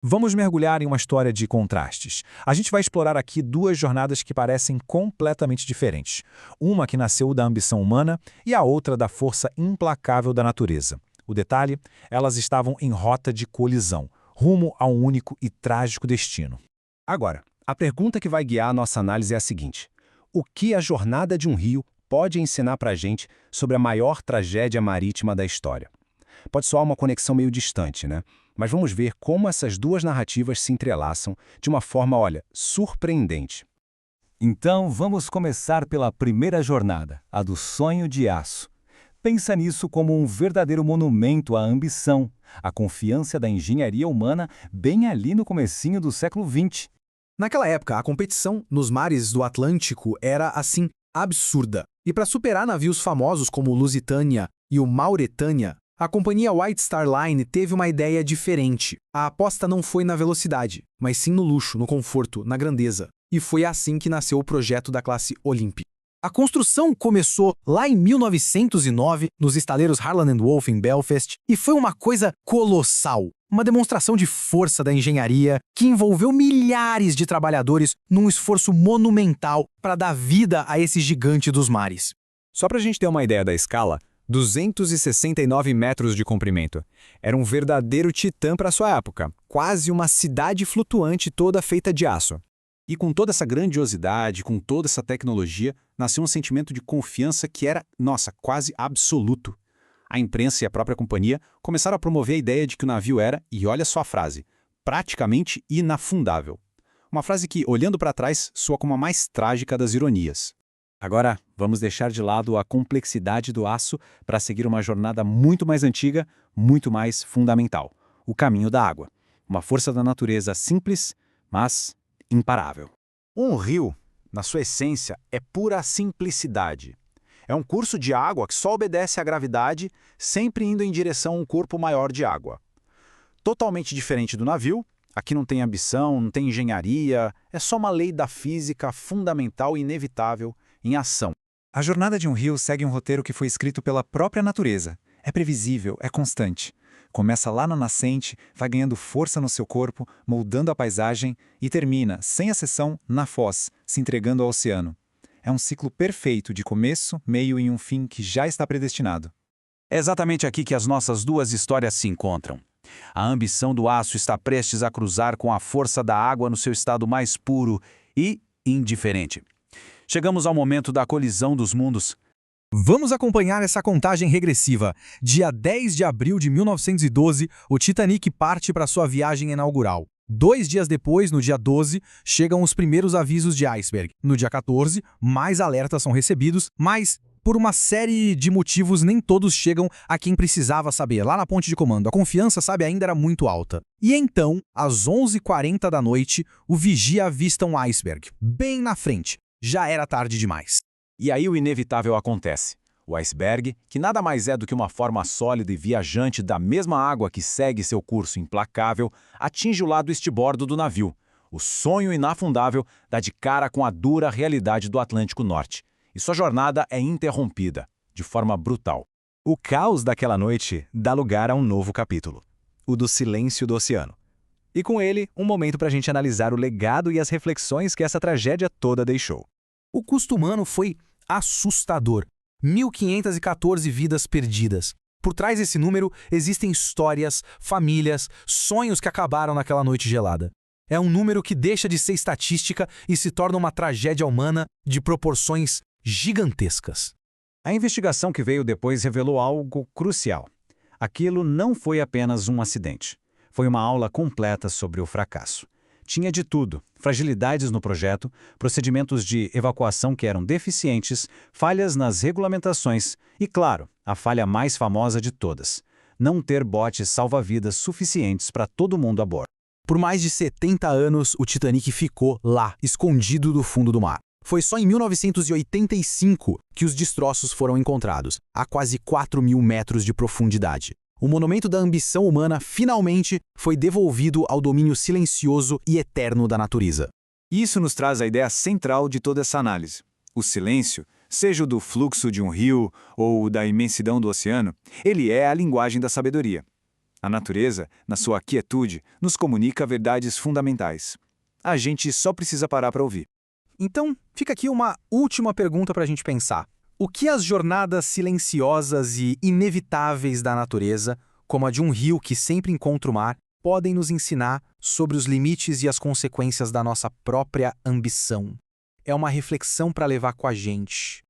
Vamos mergulhar em uma história de contrastes. A gente vai explorar aqui duas jornadas que parecem completamente diferentes. Uma que nasceu da ambição humana e a outra da força implacável da natureza. O detalhe, elas estavam em rota de colisão, rumo a um único e trágico destino. Agora, a pergunta que vai guiar a nossa análise é a seguinte: o que a jornada de um rio pode ensinar para a gente sobre a maior tragédia marítima da história? Pode soar uma conexão meio distante, né? Mas vamos ver como essas duas narrativas se entrelaçam de uma forma, olha, surpreendente. Então, vamos começar pela primeira jornada, a do sonho de aço. Pensa nisso como um verdadeiro monumento à ambição, à confiança da engenharia humana bem ali no comecinho do século XX. Naquela época, a competição nos mares do Atlântico era, assim, absurda. E para superar navios famosos como o Lusitânia e o Mauretânia, a companhia White Star Line teve uma ideia diferente. A aposta não foi na velocidade, mas sim no luxo, no conforto, na grandeza. E foi assim que nasceu o projeto da classe Olympic. A construção começou lá em 1909, nos estaleiros Harland Wolff em Belfast, e foi uma coisa colossal. Uma demonstração de força da engenharia que envolveu milhares de trabalhadores num esforço monumental para dar vida a esse gigante dos mares. Só para a gente ter uma ideia da escala, 269 metros de comprimento. Era um verdadeiro titã para sua época, quase uma cidade flutuante toda feita de aço. E com toda essa grandiosidade, com toda essa tecnologia, nasceu um sentimento de confiança que era, nossa, quase absoluto. A imprensa e a própria companhia começaram a promover a ideia de que o navio era, e olha só a frase, praticamente inafundável. Uma frase que, olhando para trás, soa como a mais trágica das ironias. Agora, vamos deixar de lado a complexidade do aço para seguir uma jornada muito mais antiga, muito mais fundamental. O caminho da água. Uma força da natureza simples, mas imparável. Um rio, na sua essência, é pura simplicidade. É um curso de água que só obedece à gravidade, sempre indo em direção a um corpo maior de água. Totalmente diferente do navio, aqui não tem ambição, não tem engenharia, é só uma lei da física fundamental e inevitável em ação. A jornada de um rio segue um roteiro que foi escrito pela própria natureza. É previsível, é constante. Começa lá na nascente, vai ganhando força no seu corpo, moldando a paisagem e termina, sem exceção, na foz, se entregando ao oceano. É um ciclo perfeito de começo, meio e um fim que já está predestinado. É exatamente aqui que as nossas duas histórias se encontram. A ambição do aço está prestes a cruzar com a força da água no seu estado mais puro e indiferente. Chegamos ao momento da colisão dos mundos. Vamos acompanhar essa contagem regressiva. Dia 10 de abril de 1912, o Titanic parte para sua viagem inaugural. 2 dias depois, no dia 12, chegam os primeiros avisos de iceberg. No dia 14, mais alertas são recebidos, mas por uma série de motivos nem todos chegam a quem precisava saber. Lá na ponte de comando, a confiança, ainda era muito alta. E então, às 11h40 da noite, o vigia avista um iceberg, bem na frente. Já era tarde demais. E aí o inevitável acontece. O iceberg, que nada mais é do que uma forma sólida e viajante da mesma água que segue seu curso implacável, atinge o lado estibordo do navio. O sonho inafundável dá de cara com a dura realidade do Atlântico Norte. E sua jornada é interrompida, de forma brutal. O caos daquela noite dá lugar a um novo capítulo, o do silêncio do oceano. E com ele, um momento para a gente analisar o legado e as reflexões que essa tragédia toda deixou. O custo humano foi assustador. 1.514 vidas perdidas. Por trás desse número existem histórias, famílias, sonhos que acabaram naquela noite gelada. É um número que deixa de ser estatística e se torna uma tragédia humana de proporções gigantescas. A investigação que veio depois revelou algo crucial. Aquilo não foi apenas um acidente. Foi uma aula completa sobre o fracasso. Tinha de tudo: fragilidades no projeto, procedimentos de evacuação que eram deficientes, falhas nas regulamentações e, claro, a falha mais famosa de todas: não ter botes salva-vidas suficientes para todo mundo a bordo. Por mais de 70 anos, o Titanic ficou lá, escondido do fundo do mar. Foi só em 1985 que os destroços foram encontrados, a quase 4.000 metros de profundidade. O monumento da ambição humana finalmente foi devolvido ao domínio silencioso e eterno da natureza. Isso nos traz a ideia central de toda essa análise. O silêncio, seja o do fluxo de um rio ou da imensidão do oceano, ele é a linguagem da sabedoria. A natureza, na sua quietude, nos comunica verdades fundamentais. A gente só precisa parar para ouvir. Então, fica aqui uma última pergunta para a gente pensar. O que as jornadas silenciosas e inevitáveis da natureza, como a de um rio que sempre encontra o mar, podem nos ensinar sobre os limites e as consequências da nossa própria ambição? É uma reflexão para levar com a gente.